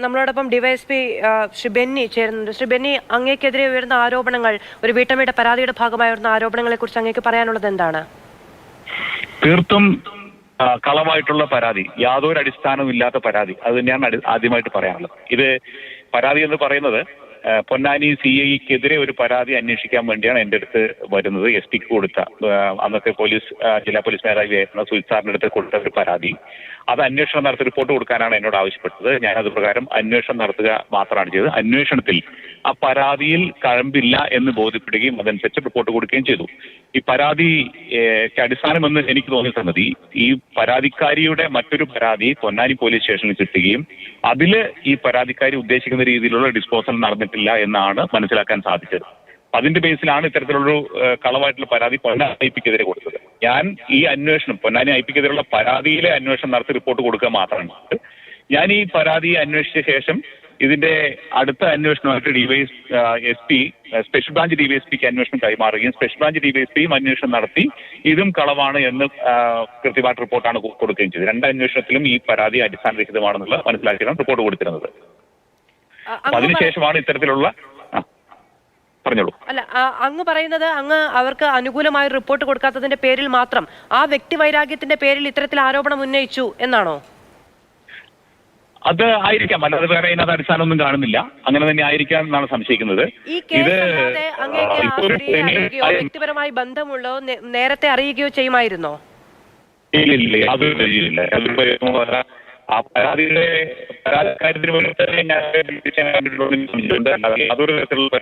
നമ്മളോടൊപ്പം ഡിവൈഎസ്പി ശ്രീ ബെന്നി ചേരുന്നുണ്ട്. ശ്രീ ബെന്നി, അങ്ങേക്കെതിരെ ഉയർന്ന ആരോപണങ്ങൾ, ഒരു വീട്ടമ്മയുടെ പരാതിയുടെ ഭാഗമായി ഉയർന്ന ആരോപണങ്ങളെ കുറിച്ച് അങ്ങേക്ക് പറയാനുള്ളത് എന്താണ്? തീർത്തും കളവായിട്ടുള്ള പരാതി, യാതൊരു അടിസ്ഥാനവും ഇല്ലാത്ത പരാതി. അത് തന്നെയാണ് ആദ്യമായിട്ട് പറയാനുള്ളത്. ഇത് പരാതി എന്ന് പറയുന്നത് പൊന്നാനി CIക്കെതിരെ ഒരു പരാതി അന്വേഷിക്കാൻ വേണ്ടിയാണ് എൻ്റെ അടുത്ത് വരുന്നത്. SPക്ക് കൊടുത്ത അന്നത്തെ ജില്ലാ പോലീസ് മേധാവിയായിരുന്ന സുജിത് സാറിൻ്റെ അടുത്ത് കൊടുത്ത ഒരു പരാതി. അത് അന്വേഷണം നടത്തി റിപ്പോർട്ട് കൊടുക്കാനാണ് എന്നോട് ആവശ്യപ്പെട്ടത്. ഞാനത് പ്രകാരം അന്വേഷണം നടത്തുക മാത്രമാണ് ചെയ്തത്. അന്വേഷണത്തിൽ ആ പരാതിയിൽ കഴമ്പില്ല എന്ന് ബോധ്യപ്പെടുകയും അതനുസരിച്ച് റിപ്പോർട്ട് കൊടുക്കുകയും ചെയ്തു. ഈ പരാതിക്ക് അടിസ്ഥാനമെന്ന് എനിക്ക് തോന്നിയ സംഗതി, ഈ പരാതിക്കാരിയുടെ മറ്റൊരു പരാതി പൊന്നാനി പോലീസ് സ്റ്റേഷനിൽ കിട്ടുകയും അതില് ഈ പരാതിക്കാരി ഉദ്ദേശിക്കുന്ന രീതിയിലുള്ള ഡിസ്പോസൽ നടന്നിട്ടില്ല എന്നാണ് മനസ്സിലാക്കാൻ സാധിച്ചത്. അതിന്റെ ബേസിലാണ് ഇത്തരത്തിലുള്ളൊരു കളവായിട്ടുള്ള പരാതി പൊന്നാനി IPക്കെതിരെ കൊടുത്തത്. ഞാൻ ഈ അന്വേഷണം പൊന്നാനി IPക്കെതിരെയുള്ള പരാതിയിലെ അന്വേഷണം നടത്തി റിപ്പോർട്ട് കൊടുക്കുക മാത്രമാണ്. ഞാൻ ഈ പരാതി അന്വേഷിച്ച ശേഷം ഇതിന്റെ അടുത്ത അന്വേഷണമായിട്ട് SP സ്പെഷ്യൽ ബ്രാഞ്ച് DYSPക്ക് അന്വേഷണം കൈമാറുകയും സ്പെഷ്യൽ ബ്രാഞ്ച് DYSPയും അന്വേഷണം നടത്തി ഇതും കളവാണ് എന്ന് കൃത്യമായിട്ട് റിപ്പോർട്ടാണ് കൊടുക്കുകയും ചെയ്തത്. രണ്ട് അന്വേഷണത്തിലും ഈ പരാതി അടിസ്ഥാനരഹിതമാണെന്നുള്ള മനസ്സിലാക്കിയാണ് റിപ്പോർട്ട് കൊടുത്തിരുന്നത്. അതിനുശേഷമാണ് ഇത്തരത്തിലുള്ള പറഞ്ഞോളൂ. അല്ല, അങ്ങ് പറയുന്നത് അങ്ങ് അവർക്ക് അനുകൂലമായ റിപ്പോർട്ട് കൊടുക്കാത്തതിന്റെ പേരിൽ മാത്രം, ആ വ്യക്തി വൈരാഗ്യത്തിന്റെ പേരിൽ ഇത്തരത്തിൽ ആരോപണം ഉന്നയിച്ചു എന്നാണോ? അത് ആയിരിക്കാം, അല്ലാതെ വേറെ അതിനകത്ത് അടിസ്ഥാനമൊന്നും കാണുന്നില്ല. അങ്ങനെ തന്നെ ആയിരിക്കാം എന്നാണ് സംശയിക്കുന്നത്. വ്യക്തിപരമായി ബന്ധമുള്ളോ, നേരത്തെ അറിയുകയോ ചെയ്യുമായിരുന്നോ? ഇല്ല, ആ പരാതിയുടെ പരാതിക്കാര്യത്തിന് വേണ്ടി അതൊരു തരത്തിലുള്ള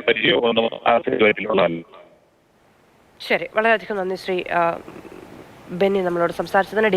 പരിചയമോ ഒന്നും ആ സിറ്റുവേഷനിലുള്ളതല്ല. ശരി, വളരെയധികം നന്ദി ശ്രീ ബെന്നി നമ്മളോട് സംസാരിച്ചതിന്.